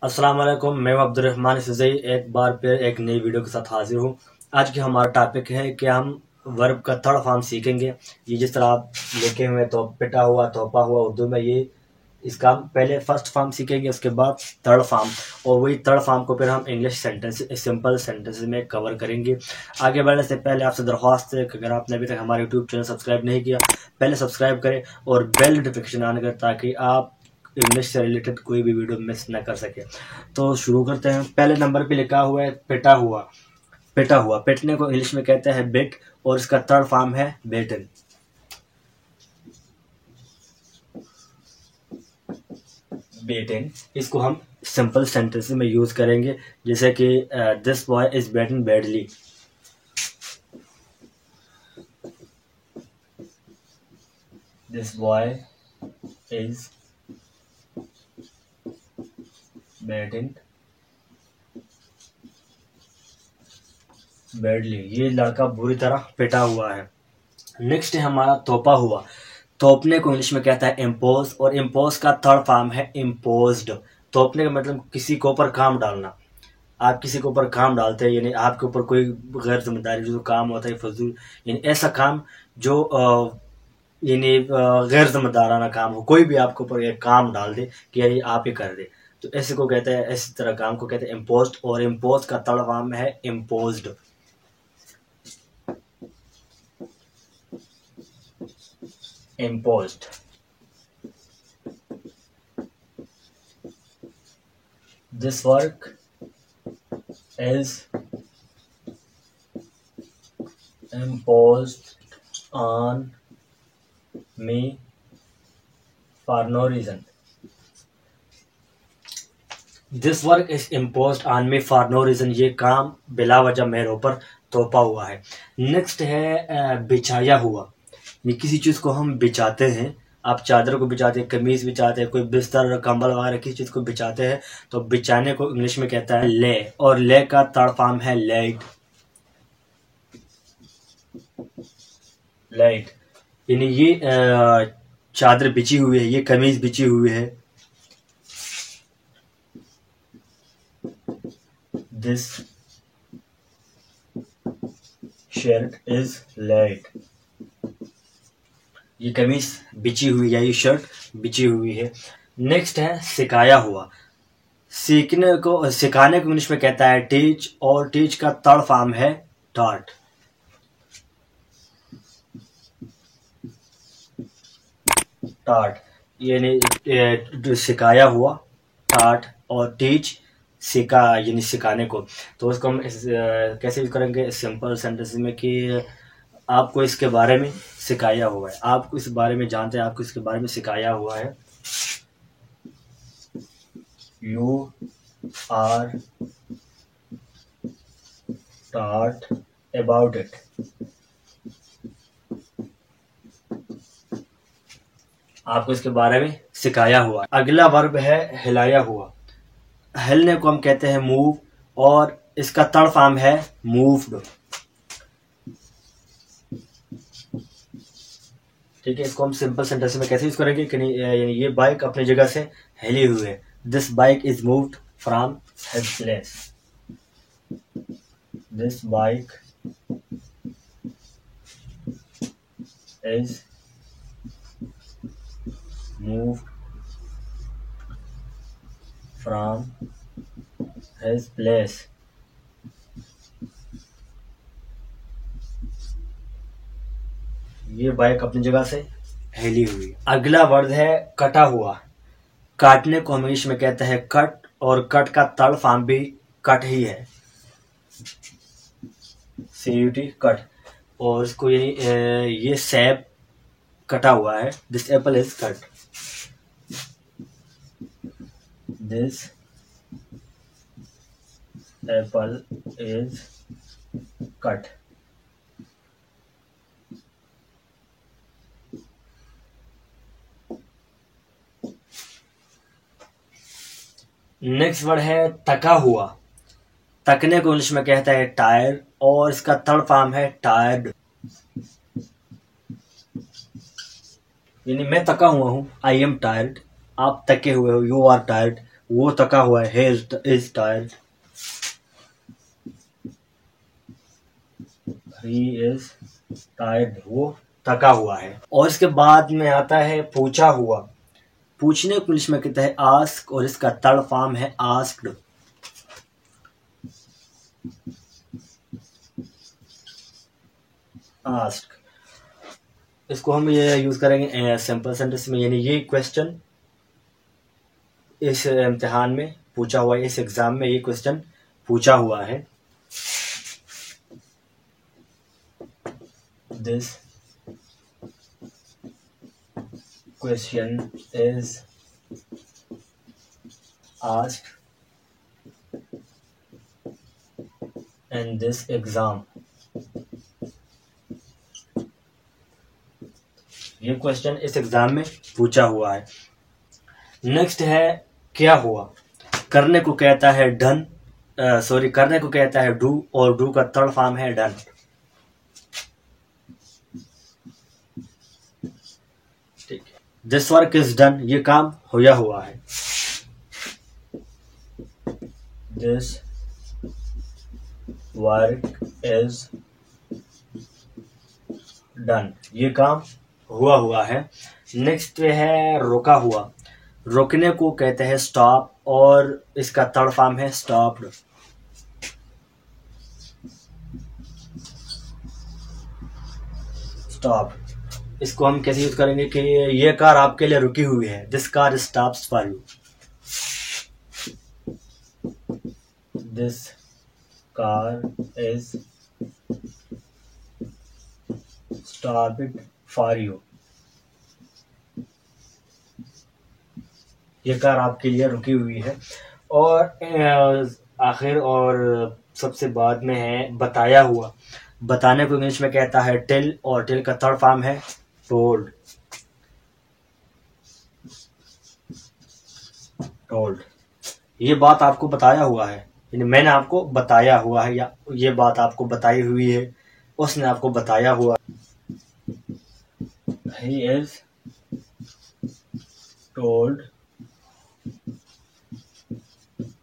अस्सलाम वालेकुम। मैं अब्दुर्रहमान फिज़ई एक बार फिर एक नई वीडियो के साथ हाजिर हूँ। आज की हमारा टॉपिक है कि हम वर्ब का थर्ड फॉर्म सीखेंगे। ये जिस तरह आप लिखे हुए तो पिटा हुआ, तोपा हुआ, उर्दू में ये इसका हम पहले फर्स्ट फॉर्म सीखेंगे, उसके बाद थर्ड फॉर्म, और वही थर्ड फॉर्म को फिर हम इंग्लिश सेंटेंस, सिंपल सेंटेंस में कवर करेंगे। आगे बढ़ने से पहले आपसे दरख्वास्त है कि अगर आपने अभी तक हमारे यूट्यूब चैनल सब्सक्राइब नहीं किया, पहले सब्सक्राइब करें और बेल नोटिफिकेशन ऑन करें ताकि आप इंग्लिश से रिलेटेड कोई भी वीडियो मिस ना कर सके। तो शुरू करते हैं। पहले नंबर पे लिखा हुआ है पिटा हुआ। पिटा हुआ, पिटने को इंग्लिश में कहते हैं बिट, और इसका थर्ड फॉर्म है बेटन। बेटन, इसको हम सिंपल सेंटेंस में यूज करेंगे, जैसे कि this boy is beaten badly. This boy is beaten badly, ये लड़का बुरी तरह पिटा हुआ है। नेक्स्ट है हमारा तोपा हुआ। तोपने को इंग्लिश में कहता है इम्पोज, और इम्पोज का थर्ड फॉर्म है इम्पोज्ड। तोपने का मतलब किसी के ऊपर काम डालना। आप किसी के ऊपर काम डालते हैं, यानी आपके ऊपर कोई गैर जिम्मेदारी जो काम होता है फजूल, यानी ऐसा काम जो यानी गैर जिम्मेदाराना काम हो। कोई भी आपके ऊपर एक काम डाल दे कि यानी आप ही कर दे, तो ऐसे को कहते हैं, इस तरह काम को कहते हैं इम्पोज्ड, और इम्पोज का थर्ड फॉर्म है imposed. imposed. This work is imposed on me for no reason. This work is imposed on me for no reason. ये काम बिला वजह मेरे ऊपर थोपा हुआ है। नेक्स्ट है बिछाया हुआ। ये किसी चीज़ को हम बिछाते हैं, आप चादर को बिछाते हैं, कमीज बिछाते हैं, कोई बिस्तर कंबल वगैरह किसी चीज़ को बिछाते हैं, तो बिछाने को इंग्लिश में कहता है ले, और ले का थर्ड फॉर्म है लेट। लेट यानी ये चादर बिछी हुई है, ये कमीज बिछी हुई है। दिस शर्ट इज लेट, ये कमीज बिछी हुई है, ये शर्ट बिछी हुई है। नेक्स्ट है सिखाया हुआ। सीखने को, सिखाने को इंग्लिश में कहता है टीच, और टीच का थर्ड फॉर्म है टॉट। टॉट यानी सिखाया हुआ, टॉट, और टीच सिखा यानी सिखाने को। तो उसको हम कैसे यूज करेंगे सिंपल सेंटेंस में कि आपको इसके बारे में सिखाया हुआ है, आपको इस बारे में जानते हैं, आपको इसके बारे में सिखाया हुआ है। You are taught about it. आपको इसके बारे में सिखाया हुआ है। अगला वर्ब है हिलाया हुआ। हिलने को हम कहते हैं मूव, और इसका थर्ड फॉर्म है मूव्ड। ठीक है, इसको हम सिंपल सेंटेंस में कैसे यूज करेंगे कि यानी ये बाइक अपनी जगह से हिली हुई है। This bike is moved from his place. This bike is moved from his place. ये बाइक अपनी जगह से हिली हुई। अगला वर्ड है कटा हुआ। काटने को हम इंग्लिश में कहते हैं कट, और कट का थर्ड फॉर्म भी कट ही है, CUT कट। और इसको ये सेब कटा हुआ है। This Apple is cut. This Apple is cut. Next word है तका हुआ। तकने को इंग्लिश में कहता है टायर, और इसका थर्ड फॉर्म है टायर्ड। यानी मैं थका हुआ हूँ, आई एम टायर्ड। आप थके हुए हो, यू आर टायर्ड। वो थका हुआ है, he is tired, he is tired, वो थका हुआ है। और इसके बाद में आता है पूछा हुआ। पूछने को इंग्लिश में कहते हैं आस्क, और इसका थर्ड फॉर्म है आस्क्ड। आस्क, इसको हम ये यूज करेंगे सिंपल सेंटेंस में, यानी ये क्वेश्चन इस इम्तिहान में पूछा हुआ है, इस एग्जाम में ये क्वेश्चन पूछा हुआ है। This question is asked in this exam. ये क्वेश्चन इस एग्जाम में पूछा हुआ है। नेक्स्ट है क्या हुआ। करने को कहता है डन, करने को कहता है डू, और डू का थर्ड फॉर्म है डन। ठीक है, दिस वर्क इज डन, ये काम होया हुआ है। दिस वर्क इज डन, ये काम हुआ है। नेक्स्ट है रोका हुआ। रोकने को कहते हैं स्टॉप, और इसका थर्ड फॉर्म है स्टॉप्ड। स्टॉप, इसको हम कैसे यूज करेंगे कि ये कार आपके लिए रुकी हुई है, this car stops for you. This car is stopped for you, ये कार आपके लिए रुकी हुई है। और आखिर और सबसे बाद में है बताया हुआ। बताने को इंग्लिश में कहता है टेल, और टेल का थर्ड फॉर्म है टोल्ड। टोल्ड, ये बात आपको बताया हुआ है, यानी मैंने आपको बताया हुआ है, या ये बात आपको बताई हुई है, उसने आपको बताया हुआ। He is told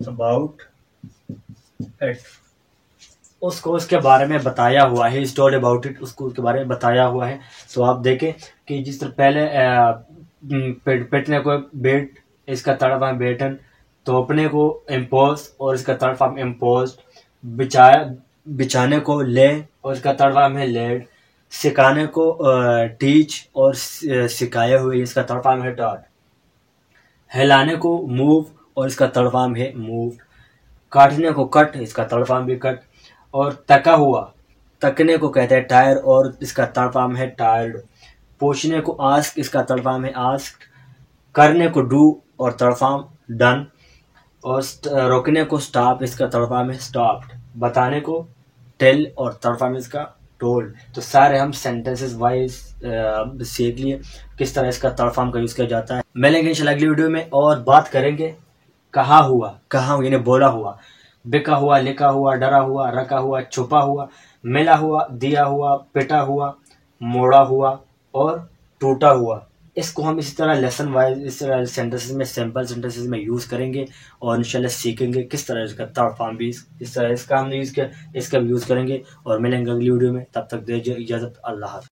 about it, उसको उसके बारे में बताया हुआ है। He is told about it, उसको उसके बारे में बताया हुआ है। तो आप देखें कि जिस तरह पहले पेटने को बेट, इसका थर्ड फॉर्म बेटन, तोपने को इम्पोज, और इसका थर्ड फॉर्म इम्पोज्ड, बिछाने को ले, और इसका थर्ड फॉर्म है लेड, सिखाने को टीच, और सिखाए हुए, इसका थर्ड फॉर्म है टॉट। हिलाने को मूव, और इसका थर्ड फॉर्म है मूव्ड। काटने को कट, इसका थर्ड फॉर्म भी कट। और तका हुआ, तकने को कहते हैं टायर, और इसका थर्ड फॉर्म है टायर्ड। पूछने को आस्क, इसका थर्ड फॉर्म है आस्क्ड। करने को डू, और थर्ड फॉर्म डन। और रोकने को स्टॉप, इसका थर्ड फॉर्म है स्टॉप्ड। बताने को टेल, और थर्ड फॉर्म इसका टोल्ड। तो सारे हम सेंटेंसेस वाइज सीख लिए किस तरह इसका थर्ड फॉर्म का यूज किया जाता है। मिलेंगे इंशाल्लाह अगली वीडियो में, और बात करेंगे कहा हुआ। कहा यानी बोला हुआ, बिका हुआ, लिखा हुआ, डरा हुआ, रखा हुआ, छुपा हुआ, मिला हुआ, दिया हुआ, पिटा हुआ, मोड़ा हुआ, और टूटा हुआ। इसको हम इसी तरह लेसन वाइज, इस तरह सेंटेंसेस में, सिंपल सेंटेंसेस में यूज करेंगे, और इंशाल्लाह सीखेंगे किस तरह इसका थर्ड फॉर्म भी इस तरह इसका हमने यूज किया, इसका भी यूज करेंगे। और मिलेंगे अगली वीडियो में, तब तक दीजिए इजाजत, अल्लाह हाफ़िज़।